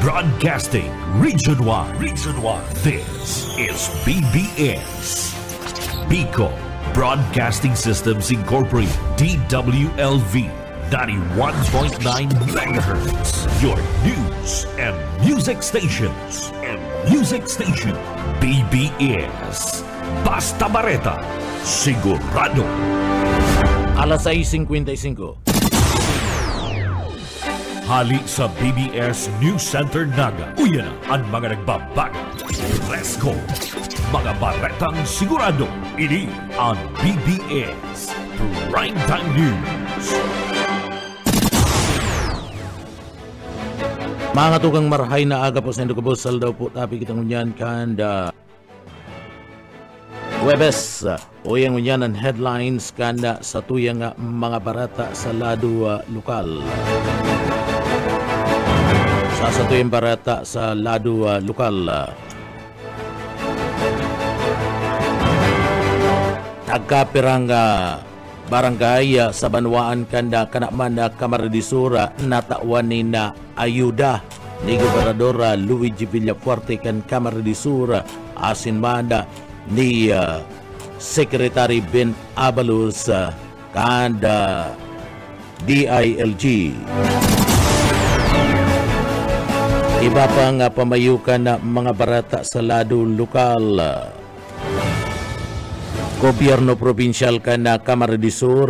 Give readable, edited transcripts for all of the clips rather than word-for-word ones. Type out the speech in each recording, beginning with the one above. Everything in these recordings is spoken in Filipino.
Broadcasting Region 1. Region 1. This is BBS. Bico Broadcasting Systems Incorporated. DWLV 91.9 MHz. Your news and music stations. BBS. Basta Bareta. Sigurado. Alas 6:55. Hali sa BBS News Center Naga. Uyan ang mga nagbabaga. Presko. Mga baretang sigurado. Ini ang BBS Primetime News. Mga tugang marhay na aga po sa Indokabosal daw po tapi kitang unyan kanda Webes. Uyang unyan ang headlines kanda sa tuyang mga barata sa lado lokal. Sa tuyang barata sa lado lokal. Tagkapirang barangay sa Banwaan kanda kanakman Kamaradisura natawan ni na ayuda ni Gobernador Luigi Villafuerte kan Kamaradisura asin manda ni Secretary Ben Abalos kanda DILG. Iba pang pamayukan na mga barata sa lado lokal. Gobyerno provinsyal kana Kamaradisur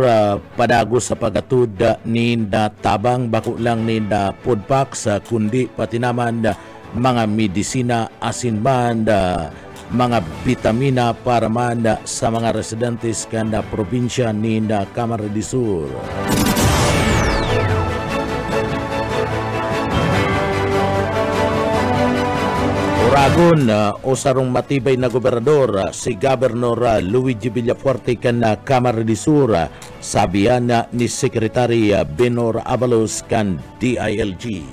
padago sa pagatud ni tabang bako lang ni podpax kundi pati naman mga medisina asin man mga vitamina para man sa mga residentes kana probinsya ni Kamaradisur. Uragon o sarong matibay na gobernador si Governor Luigi Villafuerte kan Kamaradisur sabihan ni Secretary Benor Abalos kan DILG.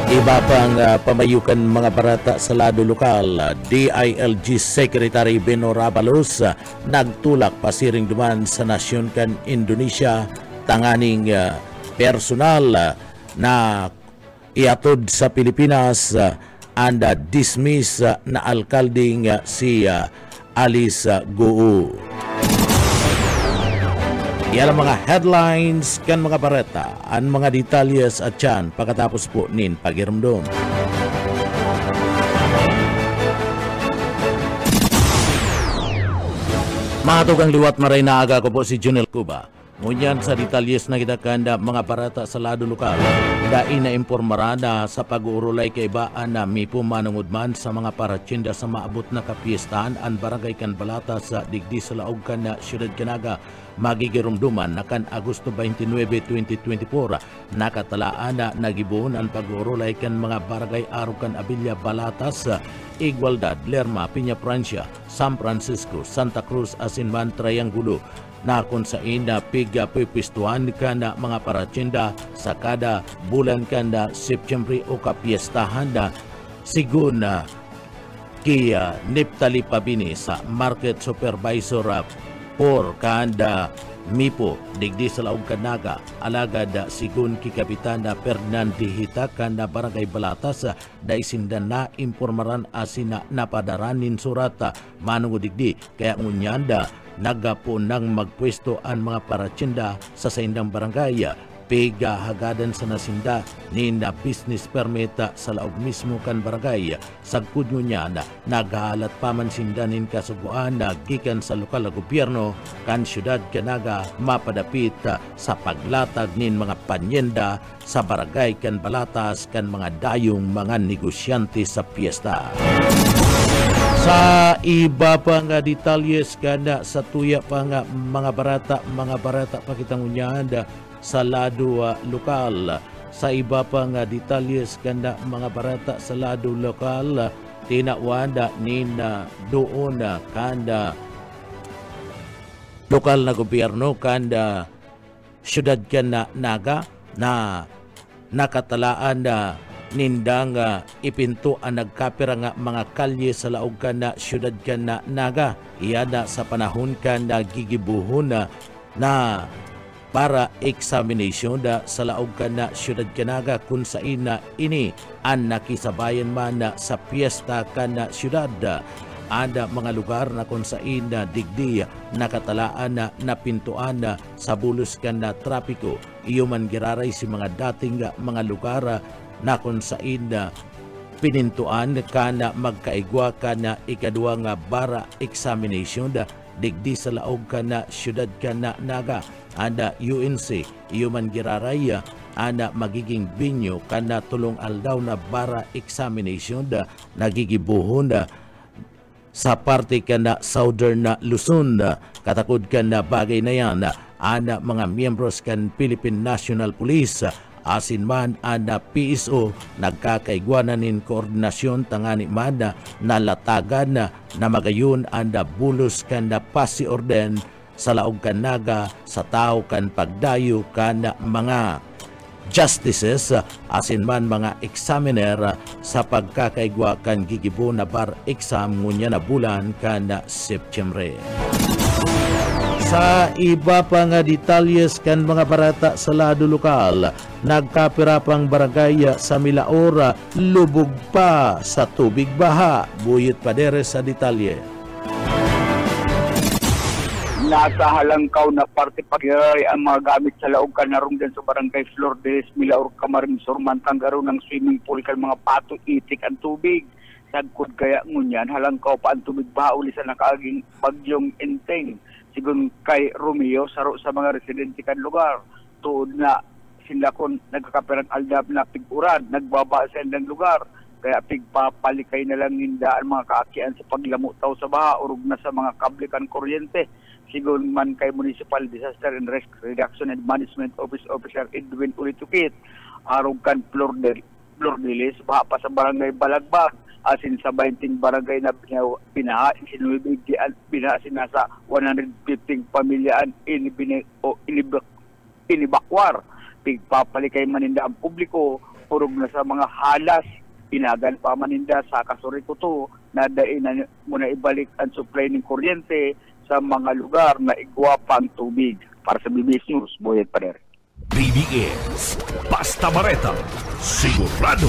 Iba pang pamayukan mga barata sa lado lokal. DILG Secretary Benor Abalos nagtulak pasiring duman sa nasyon kan Indonesia tanganing personal na iatod sa Pilipinas and dismiss na alkalding si Alice Goo. Yan ang mga headlines kan mga bareta, ang mga detalyes at yan pagkatapos po nin pagirumdum. Mga tugang liwat maray na aga ko po si Junel Cuba. Ngunyan sa detalyes na kita kanda mga barata sa lado lokal, dai na impormarana sa pag-uurulay kay baan na may pumanungudman sa mga paratsinda sa maabot na kapiestahan ang barangay kan balata sa digdi sa laog kan na Siyudad Canaga magigirumduman na kan Agosto 29, 2024 nakatalaan na nagibuhon ang pag-uurulay kan mga barangay Arucan, Abilia, Balatas, Igualdad, Lerma, Piña Francia, San Francisco, Santa Cruz, Asinman, Triangulo na kung saan na pipistuhan ka na mga paratsinda sa kada bulan ka na September o kapiestahan na sigun na kaya Neptali Pabini sa Market Supervisor for kanda Mipo digdi sa laog Kanaga alagad sigun ki Kapitana Ferdinand Dihita kanda Barangay Balatas da isindan na impormaran asina napadaranin surata manungo digdi kaya ngunyanda nagapo nang magpwesto ang mga paratsinda sa saindang barangay pega hagadan sa nasinda ni na business permit sa laog mismo kan barangay sagkud niya na naghahalat paman sindanin kasuguan na gikan sa lokal na gobyerno kan Siyudad Canaga mapadapit sa paglatag nin mga panyenda sa barangay kan Balatas kan mga dayong mga negosyante sa piyesta. Sa iba pa nga detalyes kada sa tuya pa nga mga barata pakitang unyahan sa lado lokal. Sa iba pa nga detalyes kanda mga barata sa lado lokal tinawanda ni na doon kanda lokal na gobyerno kanda Siyudad Naga na nakatalaan na nindang ipinto ang nagkapira nga mga kalye sa laog na Siyudad Naga. Iyada sa panahon ka na gigibuhon na para examination da sa laog na siyudad Canaga kung saan na ini ang nakisabayan man na sa piyesta na siyudad. Ada mga lugar na kung saan na digdi nakatalaan na napintuan na sa bulos na trapiko. Iyo man giraray si mga dating mga lugar na kung saan na pinintuan ka na magkaigwa ka na ikadua nga bara examination da digdi sa laog ka na siyudad ka na Naga. Ada UNC iyo man giraray ana magiging binyo ka na tulong aldaw na bara examination da nagigibuhon da sa parte ka na Southern na Luzon. Katakod ka na bagay na yan ana mga miyembros kan Philippine National Police asin man ana PSO nagkakaigwanan koordinasyon tangani man nalatagan na magayon anda bulos kan na pasi orden sa laog kan Naga sa tao kan pagdayo kan mga justices asin man mga examiner sa pagkakaigwa kan gigibo na bar exam ngunya na bulan kan Septyembre. Sa iba pa nga detalyes kan mga barata sa lado lokal, nagkapira pang barangay sa Milaora lubog pa sa tubig baha. Buyit Padere sa detalye. Nasa Halangkaw na parte pagyari ang mga gamit sa laog kanarong din sa barangay Flordes, Milaor, Camarines, Surmantang garo ng swimming pool kan mga pato itik ang tubig. Sagkod kaya ngunyan, Halangkaw pa ang tubig baha uli sa nakaaging bagyong Enteng. Sigun kay Romeo, saro sa mga residente kan lugar. Tuod na sila kon nagkakaperang aldab na piguran, nagbaba sa endang lugar. Kaya pigpapalikay na lang ninda ang mga kaakian sa paglamutaw sa baha, urog na sa mga kablikan kuryente. Sigun man kay Municipal Disaster and Risk Reduction and Management Office Officer Edwin Ulitukit, arog kan Flordelis, baha pa sa barangay Balagbag, asin sa 20 barangay na binaha, sinubig binaha sinasa 115 pamilyaan inibakwar. Pigpapalikay maninda ang publiko, urog na sa mga halas, inagan pa maninda sa Kasurikuto, na dain na muna ibalik ang supply ng kuryente sa mga lugar na igwa pang tubig. Para sa BBS News, Buyet Padere. BBS, Basta Bareta, sigurado.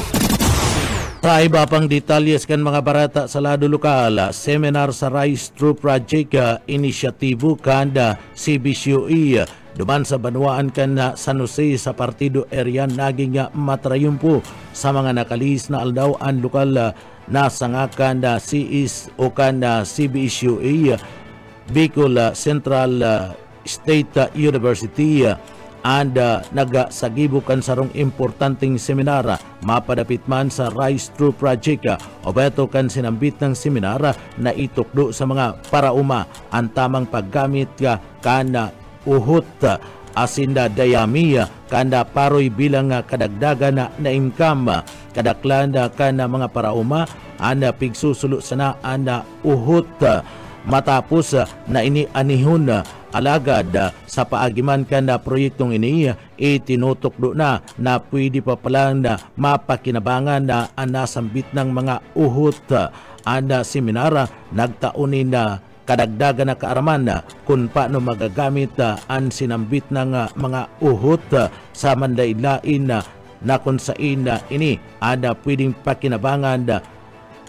Sa iba pang detalyes kan mga barata sa lado lokal, seminar sa Rise Through Project inisyatibo kanda CBCOE duman sa Banwaan kan San Jose sa partido area naging matrayumpo sa mga nakalis na aldaw ang lokal na sangakan na CIS o kan CBCOE Bicol Central State University and nagasagibukan sarong importanteng seminar mapadapit man sa Rise Through Project o beto kan sinambit ng seminar na itukdo sa mga parauma ang tamang paggamit kana uhot asinda dayami kana paroy bilang kadagdagan na income kadaklan kana mga parauma ana pigsusulo sana ana uhot matapos na inianihon alagad sa paagiman kan na proyektong ini itinutukdo na pwede pa palang na mapakinabangan na anasambit ng mga uhot ana seminara nagtaunin na kadagdagan na kaaraman kung paano magagamit ang sinambit ng mga uhot sa mandailain na kung saan ini ada pwedeng pakinabangan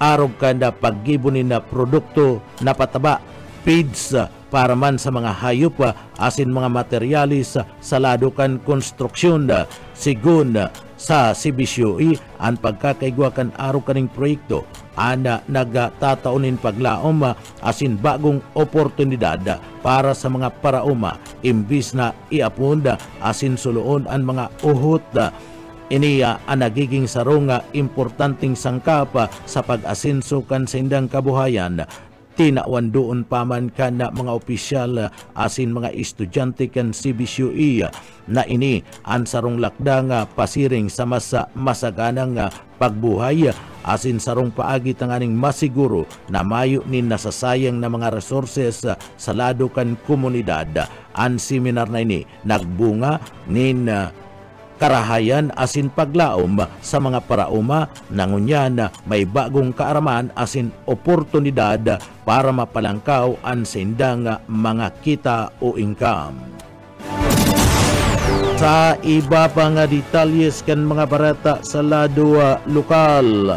arog kanda paggibunin na produkto na pataba, feeds para man sa mga hayop asin mga materialis sa ladukan konstruksyon. Sigun sa CBCOE ang pagkakaigwakan arog kaning proyekto ana nagtataunin paglaom asin bagong oportunidad para sa mga parauma imbis na iapon asin suluon ang mga uhot. Iniya ang nagiging sarong importanteng sangkap sa pag-asenso kan sa indang kabuhayan. Tinawan doon paman kan mga opisyal asin mga estudyante kan CBCOE na ini ang sarong lakdang pasiring sa masaganang pagbuhay asin sarong paagi tanganing masiguro na mayo nin nasasayang na mga resources sa lado kan komunidad. Ang seminar na ini nagbunga nin karahayan asin paglaom sa mga parauma nangunyan may bagong kaaraman asin oportunidad para mapalangkaw ang sindang mga kita o income. Sa iba pa nga detalyes kan mga barata sa lado lokal.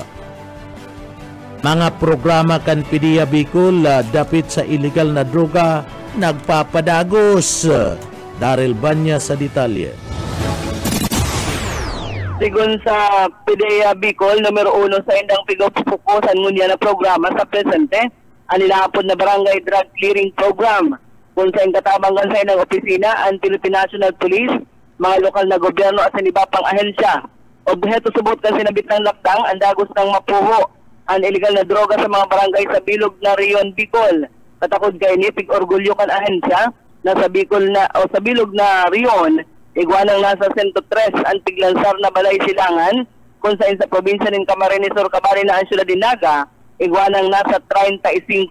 Mga programa kan PDEA Bicol dapit sa illegal na droga nagpapadagos. Daryl Banya sa detalye. Sigun sa PDEA Bicol, numero 1 sa indang pigopupukusan ngunya na programa sa presente, anilapod na Barangay Drug Clearing Program, kung sa katabangan sa inang opisina, ang Philippine National Police, mga lokal na gobyerno at sa iba pang ahensya. Objeto subot kan sinabit ng lakdang, ang dagos ng mapuho, ang illegal na droga sa mga barangay sa bilog na Rion, Bicol. Katakod kay ni pig-orgulyo kan ahensya na sa Bicol na o sa bilog na Rion, igwanang nasa 103 ang tiglansar na balay silangan, kung sa probinsya ng Camarines Sur, Camarina, ang Ciudad de Naga, igwanang nasa 35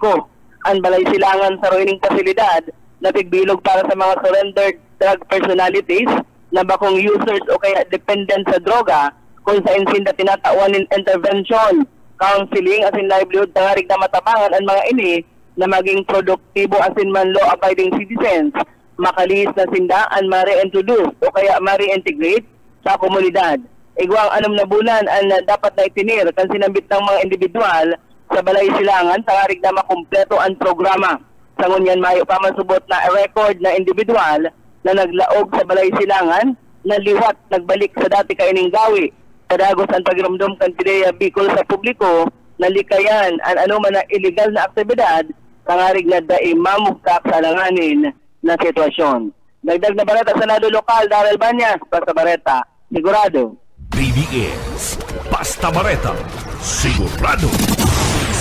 ang balay silangan sa ruining pasilidad na pigbilog para sa mga surrendered drug personalities na bakong users o kaya dependent sa droga, kung sa insinda tinatawan ng intervention, counseling as in livelihood tangarig na matabangan ang mga ini na maging produktibo as in man law-abiding citizens, makalihis na sindaan ma-reintroduce o kaya ma-reintegrate sa komunidad. Igwang 6 na bulan ang dapat na itinir kan sinambit ng mga individual sa balay silangan tangarig na makumpleto ang programa. Sa ngunyan mayo pa masubot na record na individual na naglaog sa balay silangan na liwat nagbalik sa dati kaining gawi. Kadagos ang pagramdom kan PDEA Bicol sa publiko na likayan ang anuman na illegal na aktibidad tangarig na daimamukap sa langanin na sitwasyon. Dagdag na bareta sa lado lokal, Daryl Banyas, Basta Bareta, sigurado. BBS, Basta Bareta, sigurado.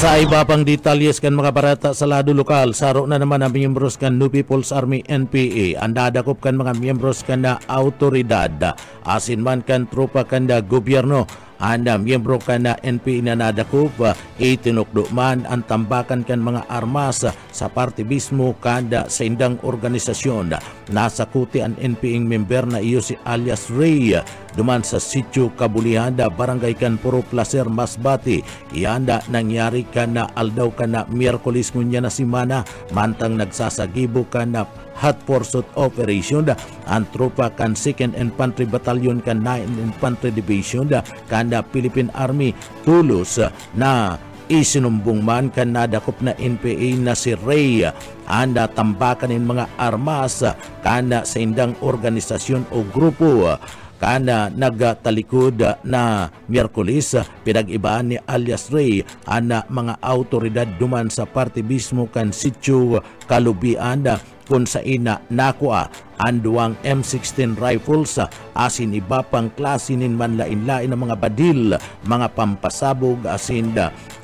Sa iba pang detalyes kan mga barata sa lado lokal, saro na naman ang miyembros kan New People's Army NPA. Ang dadakop kan mga miyembros kan na autoridad, asin man kan tropa kan na gobyerno. Anda miyembro kan na NPA na nadakop, itinukdo man ang tambakan kan mga armas sa partibismo kanda sa indang organisasyon. Nasa kuti ang NPA member na iyo si alias Ray, duman sa sitio Kabulihanda, barangay kan Puro Placer, Masbate. Ianda nangyari kan na aldaw kan na Miyerkules ngunya na simana, mantang nagsasagibo kan na hot pursuit operation ang tropa kan 2nd Infantry Battalion kan 9th Infantry Division kanda Philippine Army tulos na isinumbong man kan nadakop na NPA na si Ray anda tambakan ng mga armas kanda sa indang organisasyon o grupo kana nagtalikod na Miyerkules pinag-ibaan ni alias Ray ana mga autoridad duman sa partibismo kan sitio Kalubian kung sa ina nakuha ang duwang M16 rifles asin iba pang klase nin manlain-lain ng mga badil, mga pampasabog asin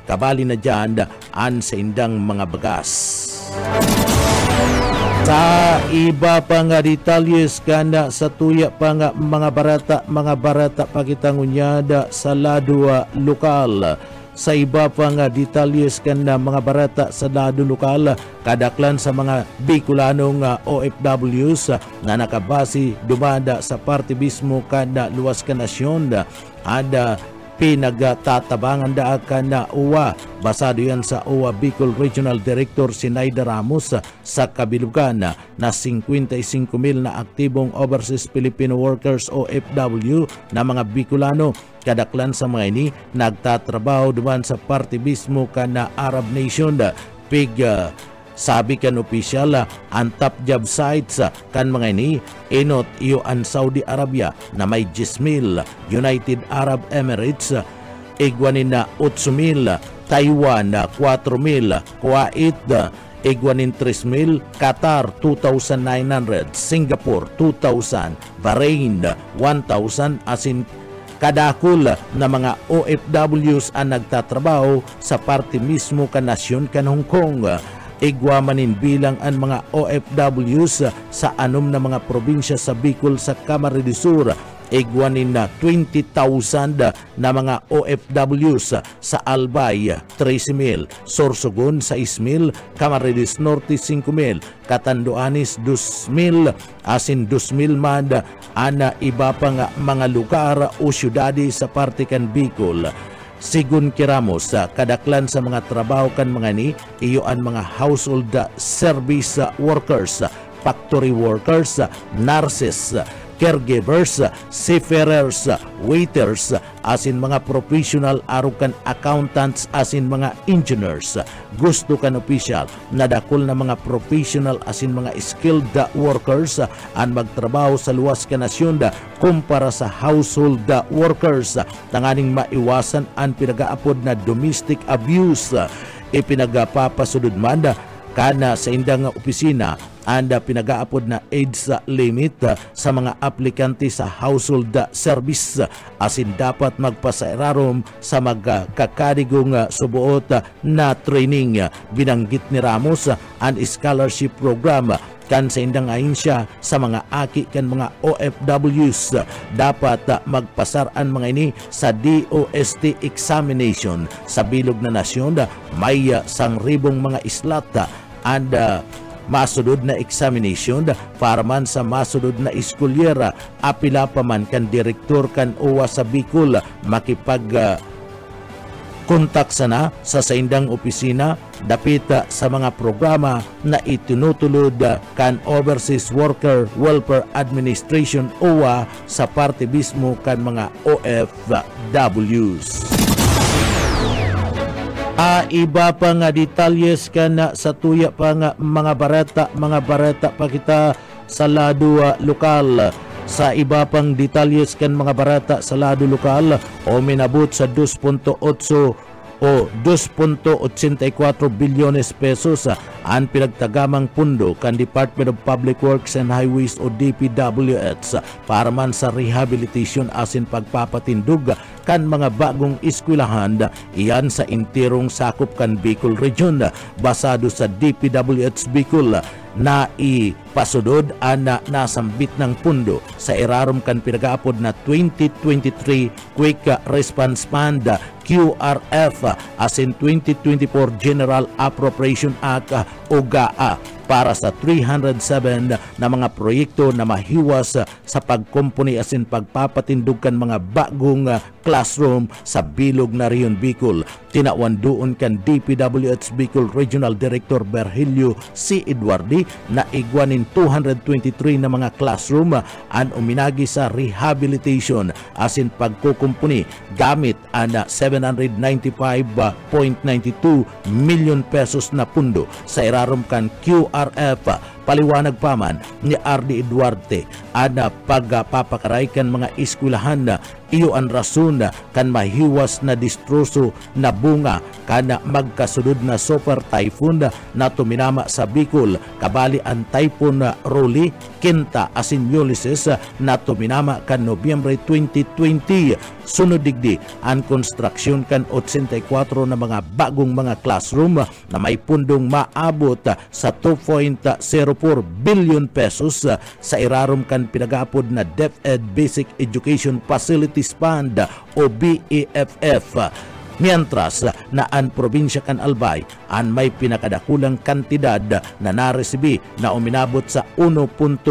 kabali na dyan an sa indang mga bagas. Sa iba pa nga detalyes kanda sa tuya pa nga mga barata pakitangunyada sa lado lokal. Sa iba pa nga detalyes kanda mga barata sa lado lokal, kadaklan sa mga Bicolanong OFWs na nakabasi dumada sa partibismo kanda luwas ka nasyon ada pinagtatabangan daakan na UWA. Basado yan sa UWA Bicol Regional Director Sinaida Ramos sa kabilugan na 55,000 na aktibong overseas Filipino workers OFW na mga Bicolano. Kadaklan sa mga ini nagtatrabaho duman sa partibismo kana Arab Nation. Sabi kan opisyal ang top job sites kan mga ini inot iyo ang Saudi Arabia na may 10,000, United Arab Emirates igwanin na 8,000, Taiwan 4,000, Kuwait igwanin 3,000, Qatar 2,900, Singapore 2,000, Bahrain 1,000 asin kadakul na mga OFWs ang nagtatrabaho sa parte mismo kan nasyon kan Hong Kong. Igwamanin bilang ang mga OFWs sa anom na mga probinsya sa Bicol sa Camarines Sur. Igwanin na 20,000 na mga OFWs sa Albay 13,000, Sorsogon 6,000, Camarines Norte 5,000, Catanduanes 2,000, asin 2,000 man ana iba pa nga mga lugar o syudadi sa parte kan Bicol. Sigun kiramos kadaklan sa mga trabaho kan mga ni iyo ang mga household service workers, factory workers, nurses, caregivers, seafarers, waiters, asin mga professional arukan accountants, asin mga engineers. Gusto kan official na dakol na mga professional asin mga skilled workers ang magtrabaho sa luwas ka nasyon kumpara sa household workers. Tanganing maiwasan ang pinagaapod na domestic abuse. Ipinagapapasudod man kana sa indang opisina anda pinagaapod na age limit sa mga aplikante sa household service asin dapat magpasairarom sa magkakadigong subuot na training. Binanggit ni Ramos ang scholarship program kan sa indang ahensya sa mga aki kan mga OFWs dapat magpasaran mga ini sa DOST examination sa bilog na nasyon. May 1,000 mga islat and masudod na examination para man sa masudod na iskulyera. Apila pa man kan direktor kan OWA sa Bicol makipag kontak sana sa saindang opisina dapit sa mga programa na itinutulod kan Overseas Worker Welfare Administration OWA sa parte mismo kan mga OFWs. Iba pa nga detalyes ka na sa tuya pa nga mga barata pa kita sa lado lokal. Sa iba pang detalyes kan mga barata sa lado lokal o minabot sa 2.8 o 2.84 bilyones pesos ang pinagtagamang pundo kan Department of Public Works and Highways o DPWH para man sa rehabilitation asin pagpapatindog kan mga bagong eskwelahan iyan sa intirong sakop kan Bicol Region. Basado sa DPWH Bicol na ipasudod ana nasambit ng pundo sa irarom kan pinagaapod na 2023 Quick Response Fund QRF asin 2024 General Appropriation Act o GAA para sa 307 na mga proyekto na mahiwas sa pagkumpuni asin pagpapatindog kan mga bagong classroom sa bilog na Rion Bicol. Tinawan doon kan DPWH Bicol Regional Director Virgilio C. Eduardi na igwanin 223 na mga classroom ang uminagi sa rehabilitation asin pagkukumpuni gamit ang 795.92 million pesos na pundo sa irarom kan QRF. Paliwanag pa man ni R.D. Duarte ana pagpapakaray kan mga eskwelahan na iyo ang rason kan mahiwas na distroso na bunga kana magkasudod na super typhoon na tuminama sa Bicol kabali ang typhoon Rolly, Quinta asin Ulysses na tuminama kan Nobyembre 2020. Sunod digdi ang konstruksyon kan 84 na mga bagong mga classroom na may pundong maabot sa 2.04 billion pesos sa irarom kan pinagaapod na DepEd Basic Education Facilities Fund o BEFF. Mientras na ang probinsya kan Albay ang may pinakadakulang kantidad na naresibi na uminabot sa 1.19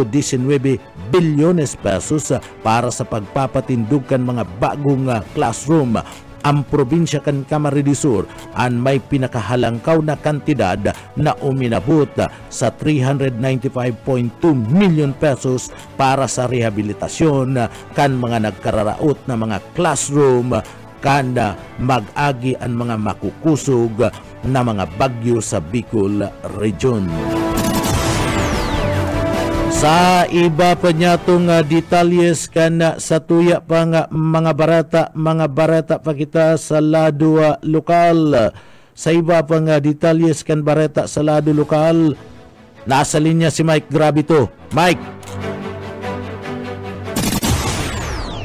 bilyones pesos para sa pagpapatindog kan mga bagong classroom. Ang probinsya kan Camarines Sur ang may pinakahalangkaw na kantidad na uminabot sa 395.2 million pesos para sa rehabilitasyon kan mga nagkararaot na mga classroom kanda mag-agi ang mga makukusog na mga bagyo sa Bicol Region. Sa iba pa niya itong detalyes kan sa tuya pa nga mga barata pa kita sa lado lokal. Sa iba pa nga detalyes kan barata sa lado lokal, nasa linya si Mike Gravito. Mike!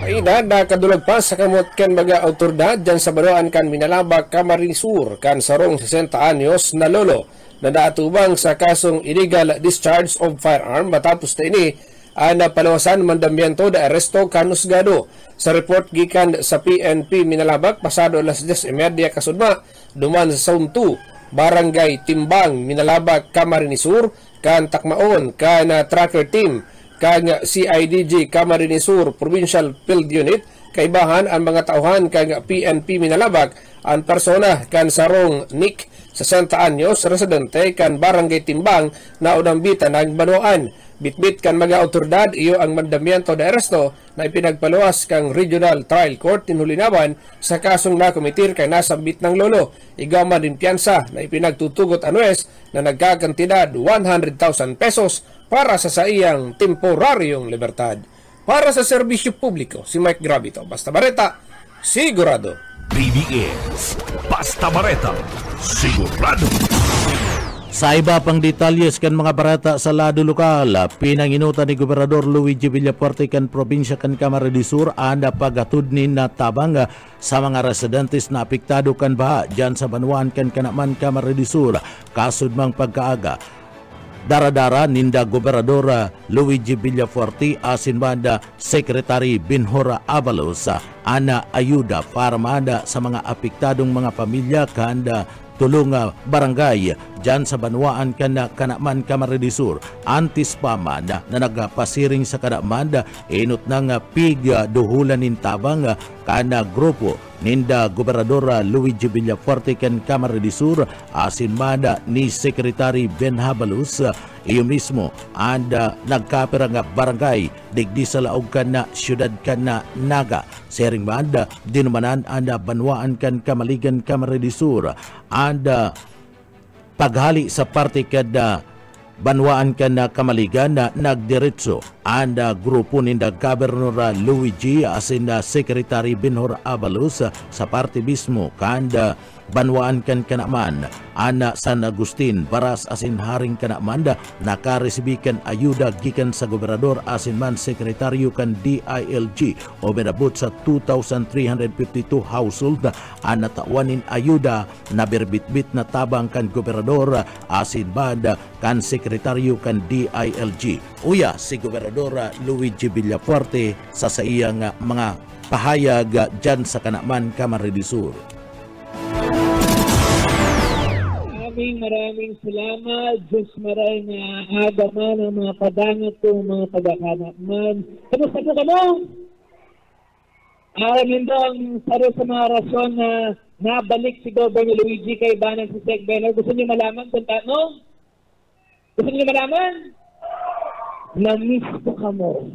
Ina na kadulag pa sa kamot kan mga autoridad dyan sa baruan kan Minalabak, Camarines Sur kan sarong 60 anyos na lolo na naatubang sa kasong illegal discharge of firearm matapos na ini na palawasan mandamyento da aresto kanusgado. Sa report gikan sa PNP Minalabak pasado alas 10:30 kasudma duman sa Zone 2 Barangay Timbang Minalabak, Camarines Sur kan takmaon kan tracker team kang CIDG Camarines Sur Provincial Field Unit kaibahan ang mga tauhan kang PNP Minalabak ang persona kan sarong Nick 60 anyos residente kan Barangay Timbang na unambita ng banuan. Bitbit kan mga autoridad iyo ang mandamiento de aresto na ipinagpaluwas kang Regional Trial Court tinulinawan sa kasong nakomitir kay nasambit ng lolo. Igaman din piyansa na ipinagtutugot anues na nagkakantidad 100,000 pesos para sa saiyang temporaryong libertad. Para sa serbisyo publiko, si Mike Gravito, Basta Bareta, sigurado. BBS Basta Bareta, sigurado. Sa iba pang detalyes kan mga barata sa lado lokal, pinanginutan ni Gobernador Luigi Villafuerte kan probinsya kan Camarines Sur anda pagatudnin na tabang sa mga residentes na apektado kan baha dyan sa Banwaan kan Kanaman Camarines Sur kasud mang pagkaaga. Daradara ninda Gobernador Luigi Villafuerte asin banda Secretary Benhur Avalos ana ayuda para maanda sa mga apektadong mga pamilya kanda tulong barangay dyan sa Banwaan Kanaman Camarines Sur. Antis pa man na nagpasiring sa Kanaman inot ng duhulan nin tabang kana grupo ninda Gobernador Luigi Villafuerte kan Camarines Sur asin man ni Secretary Ben Habalus. Iyo mismo anda nagkapirang barangay digdi sa laog kan na syudad kan na Naga. Sering banda dinumanan anda Banwaan kan Kamaligan Camarines Sur anda paghali sa parte kada Banwaan kan na Kamaligan na nagdiretso anda grupo ninda Gobernador Luigi asin na Secretary Benhur Avalos sa parte mismo kanda Banwaan kan Kanaman ana San Agustin Baras asin Haring Kanaman nakaresibikan ayuda gikan sa gobernador asin man sekretaryo kan DILG o menabot sa 2,352 household ana tawanin ayuda na birbitbit na tabang kan gobernador asin banda kan sekretaryo kan DILG. Uya si Gobernador Luigi Villafuerte sa iyang mga pahayag dyan sa Kanaman Camarines Sur. Maraming salamat. Diyos maray na agaman ang mga padangat ko, mga taga-Kanaman. Kamusta po ka mo? Nindong saro sa mga rason na nabalik si Governor Luigi kay Banang si Sec Benhur. Gusto niyo malaman kung tanong? Gusto niyo malaman? Na-miss po ka mo.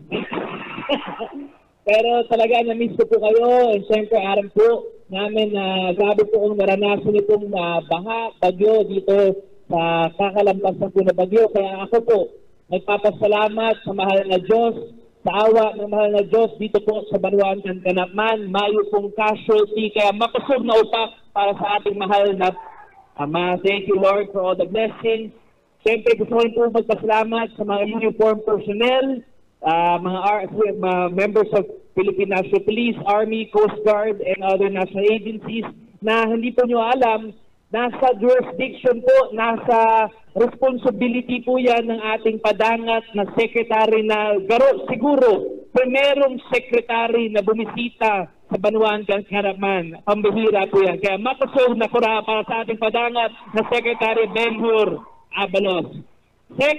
Pero talaga na-miss ko po kayo. And syempre, aram po namin na grabe po kung naranasan itong baha, bagyo dito sa kakalampasan po na bagyo. Kaya ako po, nagpapasalamat sa mahal na Diyos, sa awa ng mahal na Diyos dito po sa Banwaan kan Kanaman. Mayo pong casualty, kaya makusog na upa para sa ating mahal na Ama. Thank you Lord for all the blessings. Siyempre gusto ko rin po magpasalamat sa mga uniform personnel, mga members of Philippine National Police, Army, Coast Guard, and other national agencies na hindi po nyo alam, nasa jurisdiction po, nasa responsibility po yan ng ating padangat na secretary na siguro primerong secretary na bumisita sa Banwaan kan Kanaman. Pambihira po yan. Kaya mapasog na kura para sa ating padangat na Secretary Benhur Avalos. Sec,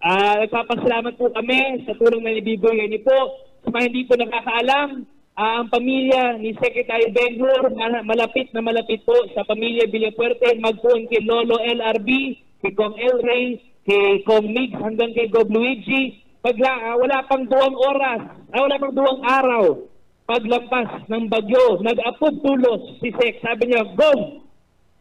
nagpapasalamat po kami sa tulong na ibibigay niyo po. Sa mga hindi po nakakaalam, ang pamilya ni Secretary Benhur, malapit na malapit po sa pamilya Villafuerte, magpuan kay Lolo LRB, kay Kong El Rey, kay Kong Migs, hanggang kay Gob Luigi. Wala pang 2 oras, wala pang 2 araw, paglampas ng bagyo, nag-apod tulos si Sec. Sabi niya, Gob,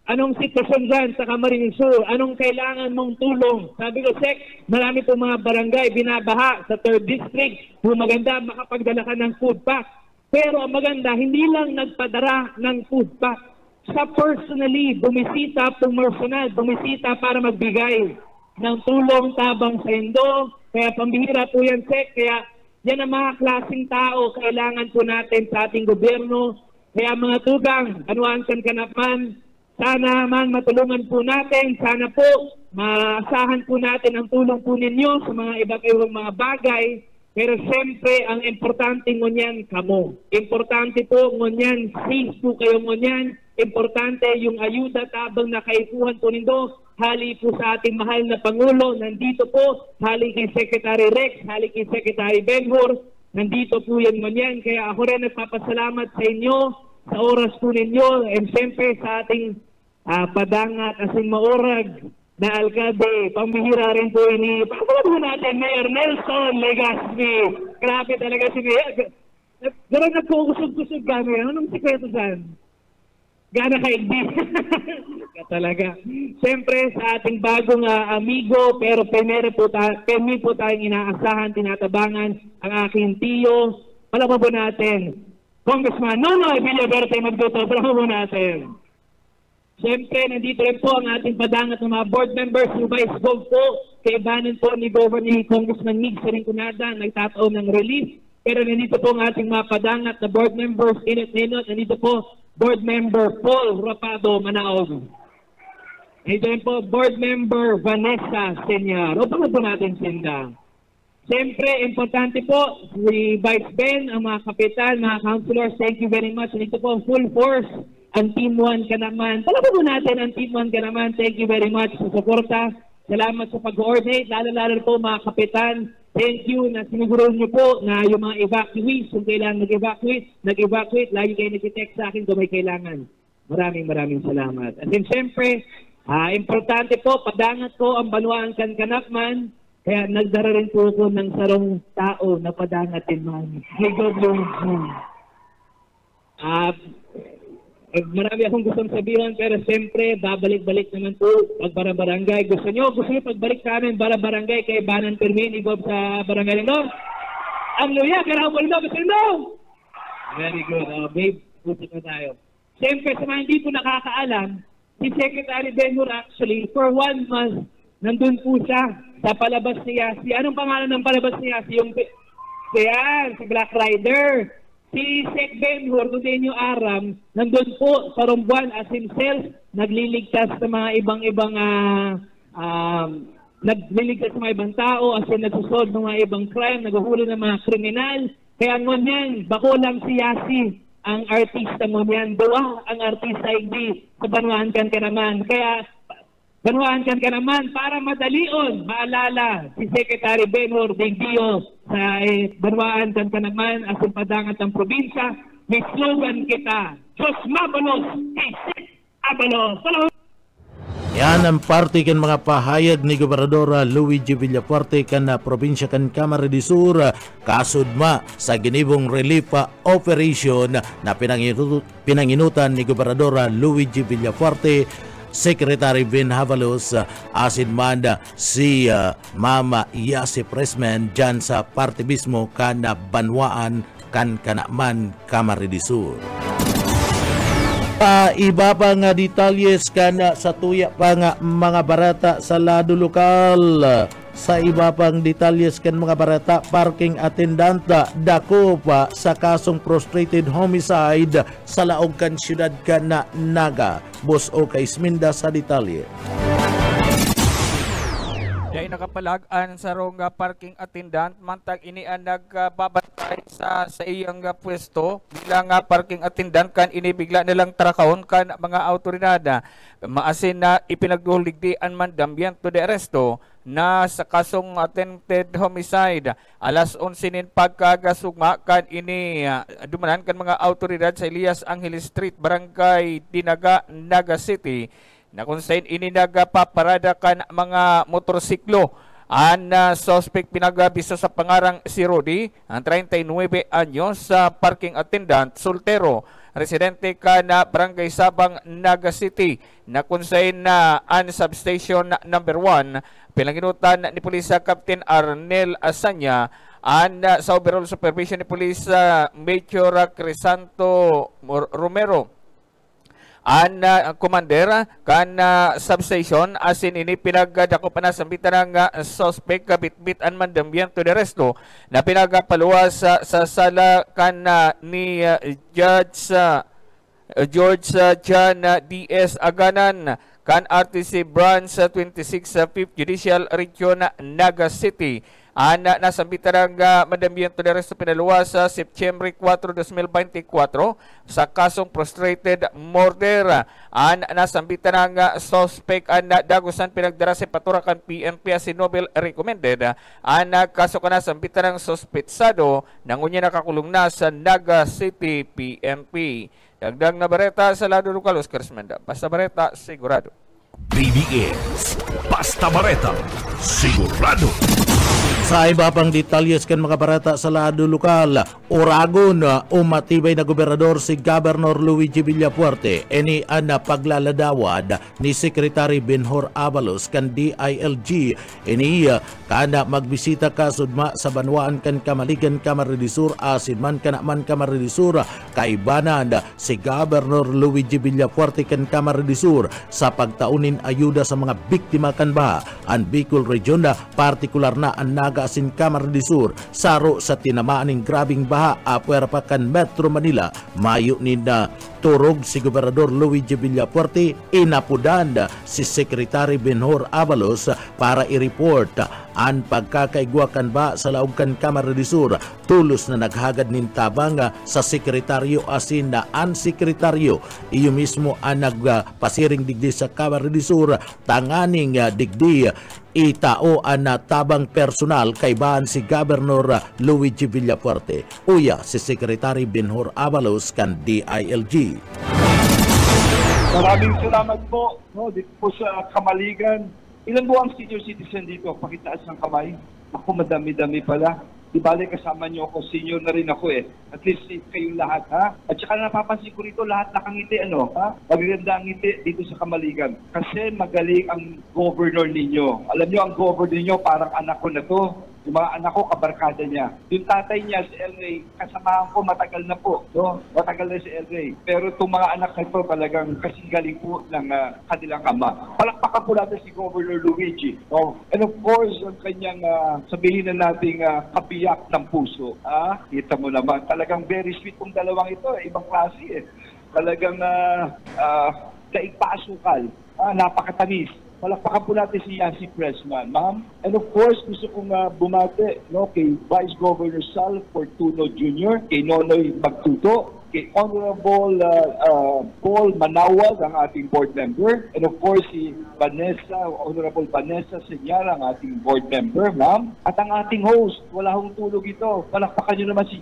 anong sitwasyon dyan sa Camarines Sur? Anong kailangan mong tulong? Sabi ko, Sec, marami po mga barangay binabaha sa 3rd District. Kung maganda, makapagdala ka ng food pack. Pero ang maganda, hindi lang nagpadara ng food pack. Sa personally, bumisita, pumersonal, bumisita para magbigay ng tulong tabang sa Indo. Kaya pambihira po yan, Sec. Kaya yan ang mga klaseng tao kailangan po natin sa ating gobyerno. Kaya mga tugang, Banwaan kan Kanaman, sana man matulungan po natin, sana po maasahan po natin ang tulong po ninyo sa mga iba't ibang mga bagay. Pero siyempre, ang importante ngunyan kamo. Importante po ngunyan, safe po kayo ngunyan. Importante yung ayuda tabang nakaipuhan po nindo. Hali po sa ating mahal na Pangulo, nandito po. Hali kay Secretary Rex, hali kay Secretary Benhur, nandito po yan ngunyan. Kaya ako rin nagpapasalamat sa inyo sa oras po ninyo, and siyempre sa ating padangat asing maorag na alkalde, pambihira rin po ini. Pagkakabot natin, Mayor Nelson Legaspi. Grabe talaga si Mayor. Garang nagkukusog-kusog kami. Anong sikreto saan? Gana kaigdi. Talaga. Siyempre, sa ating bagong amigo, pero pemi po tayong inaasahan, tinatabangan ang aking tiyo. Palaban po natin. Congressman Nonoy Villaverde Magduto, palaban po natin. Siyempre, nandito rin po ang ating padangat ng mga board members, yung Vice Gov po, kaibanan po ni Governor Congressman Mig Sarinconada, nagtataon ng relief. Pero nandito po ang ating mga padangat na board members, init-inot, nandito po board member Paul Rapado Manaog. Nandito rin po board member Vanessa Senyar. O po natin sinda. Siyempre, importante po, si Vice Ben, ang mga kapitan, mga councilors, thank you very much. Nandito po ang full force. Ang Team 1 ka naman. Palaban po natin ang Team 1 ka naman. Thank you very much sa suporta. Salamat sa pag-coordinate. Lalo-lalo po mga kapitan. Thank you na siniguro niyo po na yung mga evacuees, kung kailangan nag-evacuate, lagi kayo nag-text sa akin kung may kailangan. Maraming salamat. At then siyempre, importante po, padangat po ang Banwaan Kankanakman. Kaya nagdara rin po ko ng sarong tao na padangat din man. Hey, God Lord. Marami akong gustong sabihin, pero siyempre, babalik-balik naman po pag barangay. Gusto nyo pagbalik sa amin, barangay kay Banan Permin, Ibob sa barangay nito. Ang luya, pero ako nito, gusto nyo? Very good. Babe, pusok na tayo. Siyempre, sa mga hindi po nakakaalam, si Secretary Benhur actually, for 1 month, nandun po siya sa palabas ni Yasi. Anong pangalan ng palabas ni Yasi? Si Black Rider. Si Sec Benhur, Dudenyo Aram, nandun po sa Rombuan as himself, nagliligtas sa mga ibang nagliligtas sa mga ibang tao, as in nagsusod ng mga ibang crime, naghuhuli ng mga kriminal. Kaya ngunyan, bako lang si Yasi, ang artista ngunyan. Dua ang artista hindi sa Banwaan Kankanakman. Kaya Banwaan Kankanakman para madalion, maalala si Secretary Benhur Dingdio sa Banwaan Kankanakman as padangat ng probinsya. May slogan kita, Diyos Mabalos, Isip Abalos. Yan ang parte kan mga pahayag ni Gobernador Luigi Villafuerte kan na probinsya kan Camarines Sur kasudma sa ginibong relief operation na pinanginutan ni Gobernador Luigi Villafuerte, Secretary Ben Havalos, asin man si Mama Yasi Presman dyan sa parte mismo kan Banwaan Kankanakman, Camarines Sur. Iba pa nga detalyes kan sa tuya pa nga mga barata sa lado lokal. Sa iba pang detalyes kan mga barata, parking attendant dako pa sa kasong frustrated homicide sa laog kan syudad kan na Naga. Boss o kay Isminda sa detalye. Dahil nakapalag-an sa rong parking attendant, mantag ini ang nagbabantay sa iyang pwesto bilang parking attendant kan inibigla nilang tarakahon kan mga autoridad. Maasin na ipinagduligdian man dambiento de arresto na sa kasong attempted homicide. Alas 11 nin pagkagasugma kan ini dumanan kan mga autoridad sa Elias Angeles Street, Barangay Dinaga, Naga City, na kung saan ini nagapaparada kan mga motorsiklo. Ang suspect pinagabisa sa pangarang si Rudy, ang 39 anyos, sa parking attendant, soltero, residente ka na Barangay Sabang, Naga City, na kung saan na ang substation number 1, pinanginutan ni Police Captain Arnel Asanya, ang sa overall supervision ni Police Major Crisanto Romero. Ang commander kan substation asin ini pinagdako pa na sa bitan ng suspect kabitbit an mandambiento de resto na pinagapaluwas sa sala kan ni Judge George John D.S. Aganan kan RTC Branch 26 5th Judicial Region, Naga City. Nasambitan ng mandambiento de resto pinaluwas sa September 4, 2024 sa kasong frustrated murder. Nasambitan ng suspect dagusan pinagdara sa paturakan PNP as Nobel recommended. Kaso ka nasambitan ng suspetsado nangunya nakakulong na sa Naga City PNP. Dagdag na bareta sa lado lokal, Oscar Smenda. Basta bareta, sigurado. BBS Basta Bareta, sigurado. Sa iba pang detalyes kan mga barata sa lado lokal, Oragon, umatibay na gobernador si Governor Luigi Villafuerte eni na paglaladawad ni Secretary Benhur Avalos kan DILG eni kana magbisita ka sudma sa banwaan kan Kamaligan Camarines Sur asin man kana man Camarines Sur kaibanan si Governor Luigi Villafuerte kan Camarines Sur sa pagtaunin ayuda sa mga biktima kan baha an Bicol Region, partikular na ang Asin Camarines Sur saro sa tinamaan ng grabing baha apuer pa kan Metro Manila. Mayo ni na turog si Gobernador Luigi Villafuerte inapudan si Secretary Benhur Avalos para i-report ang pagkakaigwakan ba sa laog kan Camarines Sur. Tulos na naghagad nin tabang sa sekretaryo asin na ang sekretaryo iyo mismo ang nagpasiring digdi sa Camarines Sur tanganing digdi itao ang tabang personal kaibahan si Governor Luigi Villafuerte. Uya si Secretary Benhur Avalos kan DILG. Maraming salamat po dito po sa Kamaligan. Ilan po ang senior citizen dito? Pakitaas ng kamay. Ako madami-dami pala. Di bale kasama niyo ako, senior na rin ako eh. At least kayong lahat ha. At saka napapansin ko rito lahat nakangiti ha. Magaganda ang ngiti dito sa Kamaligan. Kasi magaling ang governor ninyo. Alam niyo ang governor ninyo parang anak ko na to. Yung mga anak ko, kabarkada niya. Yung tatay niya, si El Rey, kasamahan ko matagal na po. No? Matagal na si El Rey. Pero itong mga anak na ito talagang kasing galing po ng kanilang ama. Palakpakan po natin si Governor Luigi. No? And of course, ang kanyang sabihin na nating kabiyak ng puso. Kita mo naman, talagang very sweet kong dalawang ito. Ibang klase eh. Talagang kaigpasukal. Napakatamis. Palakpakan po natin si Yancy Pressman, ma'am. And of course, gusto kong bumati kay Vice Governor Sal Fortuno Jr., kay Nonoy Magtuto, kay Honorable Paul Manawag, ang ating board member, and of course si Honorable Vanessa Senyara, ang ating board member, ma'am. At ang ating host, wala hong tulog ito. Palakpakan nyo naman si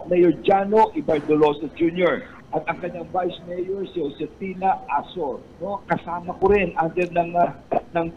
Mayor Jano Ibardolosa Jr., at ang kanyang Vice Mayor si Josefina Asor. No? Kasama ko rin under ng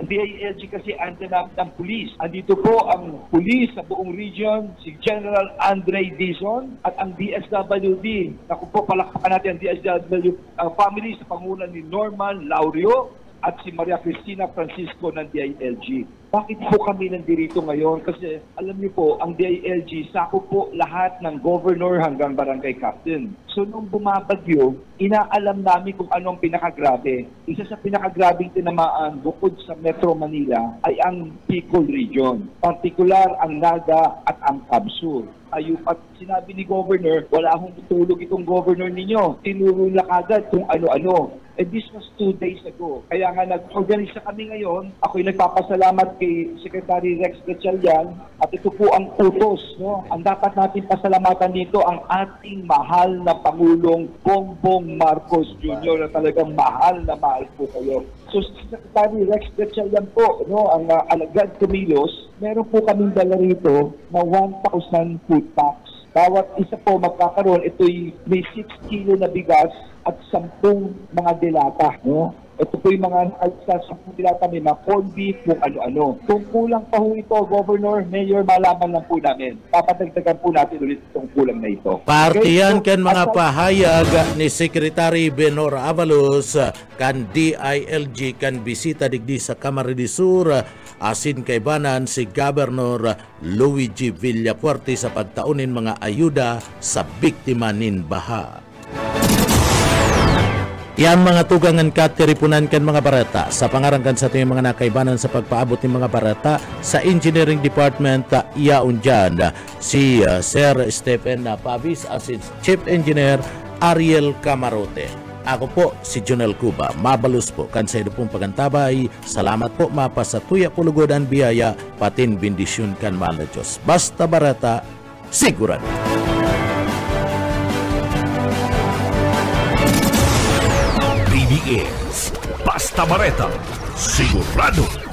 DILG kasi under ng police. Andito po ang police sa buong region, si General Andre Dizon at ang DSWD. Naku po, palakpakan natin ang DSWD family sa pangunan ni Norman Laurio at si Maria Cristina Francisco ng DILG. Bakit po kami nandito ngayon? Kasi alam niyo po, ang DILG, sakop po lahat ng governor hanggang barangay captain. So nung bumabagyo, inaalam namin kung anong pinakagrabe. Isa sa pinakagrabing tinamaan bukod sa Metro Manila ay ang Bicol Region. Partikular ang Naga at ang Cabsur. Ayun, at sinabi ni Governor, wala akong tulog itong governor ninyo. Tinuro na kagad kung ano-ano. And this was 2 days ago. Kaya nga nag-organisa kami ngayon. Ako'y nagpapasalamat kay Secretary Rex Gatchalian. At ito po ang utos. No? Ang dapat natin pasalamatan dito ang ating mahal na Pangulong Bongbong Marcos Jr. na talagang mahal na mahal po kayo. So Secretary Rex Gatchalian po, ang alagad kumilos, meron po kaming dala rito na 1,000 food packs. Bawat isa po magkakaroon, ito'y may 6 kilo na bigas at 10 mga dilata. No? Ito po yung mga sa 10 dilata, may mga corned beef, kung ano-ano. Kung kulang pa ho ito, Governor, Mayor, malaman lang po namin. Papatagdagan po natin ulit itong kulang na ito. Partiyan kan mga pahayag ni Secretary Benhur Avalos kan DILG kan bisita digdi sa Camarines Sur asin kaibanan si Governor Luigi Villafuerte sa pagtaunin mga ayuda sa biktima nin baha. Yan mga tugangan katiripunan kan mga barata sa pangarangkan sa ating mga nakaibanan sa pagpaabot ng mga barata sa Engineering Department yaon dyan si Sir Stephen Pavis asin Chief Engineer Ariel Camarote. Ako po si Junel Cuba. Mabalus po kan sa pong pagantabay. Salamat po mapasatuya pulugod ang biyaya patin bendisyon kan mahal na Diyos. Basta barata, sigurado. BBS Basta Bareta, sigurado.